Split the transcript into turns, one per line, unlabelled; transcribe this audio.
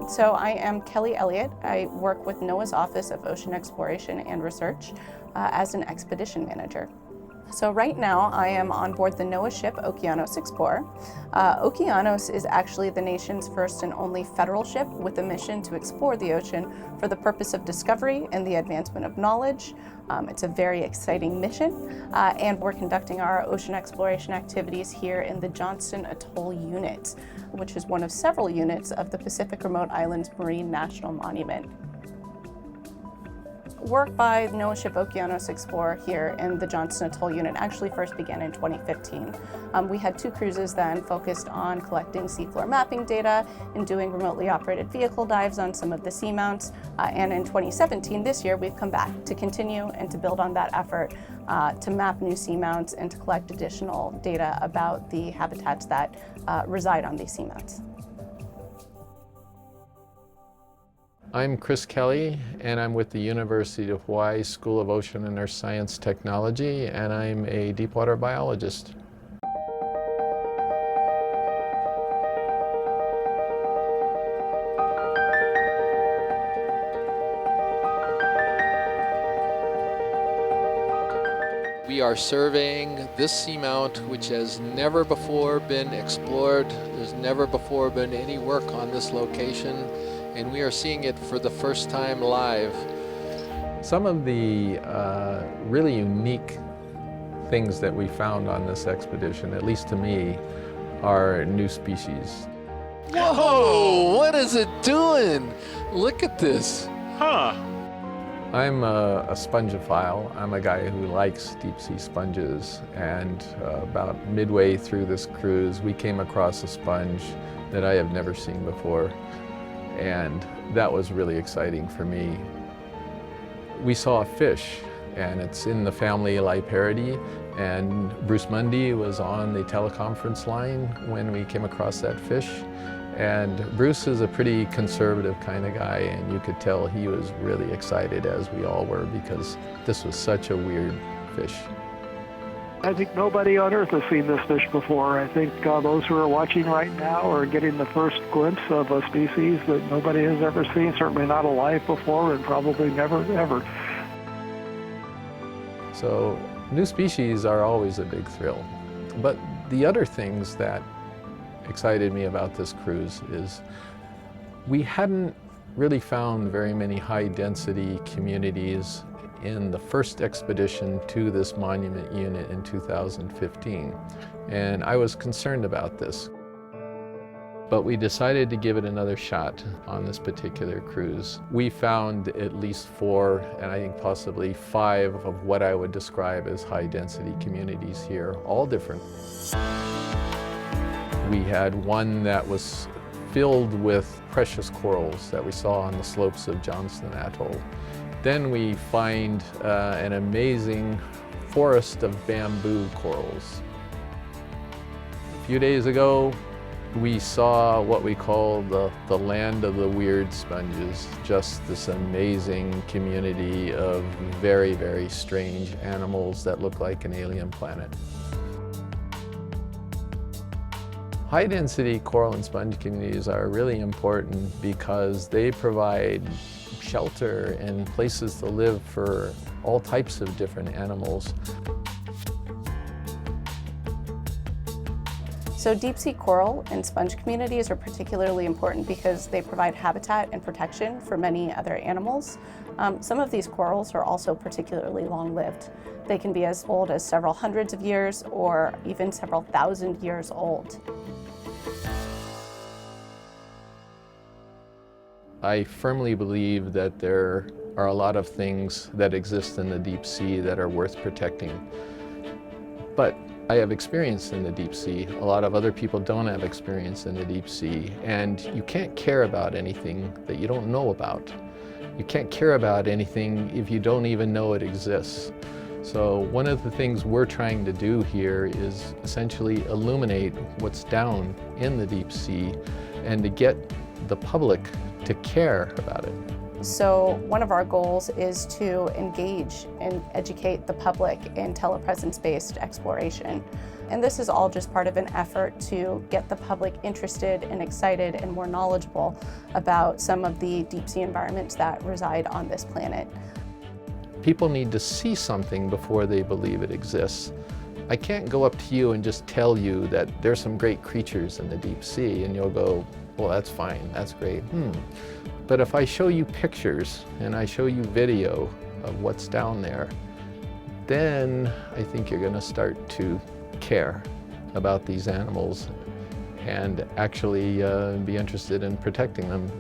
So I am Kelly Elliott. I work with NOAA's Office of Ocean Exploration and Research as an expedition manager. So right now I am on board the NOAA Ship Okeanos Explorer. Okeanos is actually the nation's first and only federal ship with a mission to explore the ocean for the purpose of discovery and the advancement of knowledge. It's a very exciting mission, and we're conducting our ocean exploration activities here in the Johnston Atoll unit, which is one of several units of the Pacific Remote Islands Marine National Monument. Work by NOAA Ship Okeanos Explorer here in the Johnston Atoll unit actually first began in 2015. We had 2 cruises then focused on collecting seafloor mapping data and doing remotely operated vehicle dives on some of the seamounts. And in 2017, this year, we've come back to continue and to build on that effort to map new seamounts and to collect additional data about the habitats that reside on these seamounts.
I'm Chris Kelly, and I'm with the University of Hawaii School of Ocean and Earth Science Technology, and I'm a deepwater biologist.
We are surveying this seamount, which has never before been explored. There's never before been any work on this location, and we are seeing it for the first time live.
Some of the really unique things that we found on this expedition, at least to me, are new species.
Whoa, what is it doing? Look at this.
Huh.
I'm a spongophile. I'm a guy who likes deep sea sponges, and about midway through this cruise, we came across a sponge that I have never seen before, and that was really exciting for me. We saw a fish, and it's in the family Liparidae, and Bruce Mundy was on the teleconference line when we came across that fish. And Bruce is a pretty conservative kind of guy, and you could tell he was really excited, as we all were, because this was such a weird fish.
I think nobody on Earth has seen this fish before. I think those who are watching right now are getting the first glimpse of a species that nobody has ever seen, certainly not alive before, and probably never, ever.
So new species are always a big thrill. But the other things that excited me about this cruise is we hadn't really found very many high-density communities in the first expedition to this monument unit in 2015, and I was concerned about this. But we decided to give it another shot on this particular cruise. We found at least 4, and I think possibly 5 of what I would describe as high-density communities here, all different. We had one that was filled with precious corals that we saw on the slopes of Johnston Atoll. Then we find an amazing forest of bamboo corals. A few days ago, we saw what we call the land of the weird sponges, just this amazing community of very, very strange animals that look like an alien planet. High-density coral and sponge communities are really important because they provide shelter and places to live for all types of different animals.
So deep-sea coral and sponge communities are particularly important because they provide habitat and protection for many other animals. Some of these corals are also particularly long-lived. They can be as old as several hundreds of years or even several thousand years old.
I firmly believe that there are a lot of things that exist in the deep sea that are worth protecting. But I have experience in the deep sea. A lot of other people don't have experience in the deep sea, and you can't care about anything that you don't know about. You can't care about anything if you don't even know it exists. So one of the things we're trying to do here is essentially illuminate what's down in the deep sea and to get the public to care about it.
So one of our goals is to engage and educate the public in telepresence-based exploration. And this is all just part of an effort to get the public interested and excited and more knowledgeable about some of the deep sea environments that reside on this planet.
People need to see something before they believe it exists. I can't go up to you and just tell you that there's some great creatures in the deep sea and you'll go, well, that's fine, that's great. But if I show you pictures and I show you video of what's down there, then I think you're going to start to care about these animals and actually be interested in protecting them.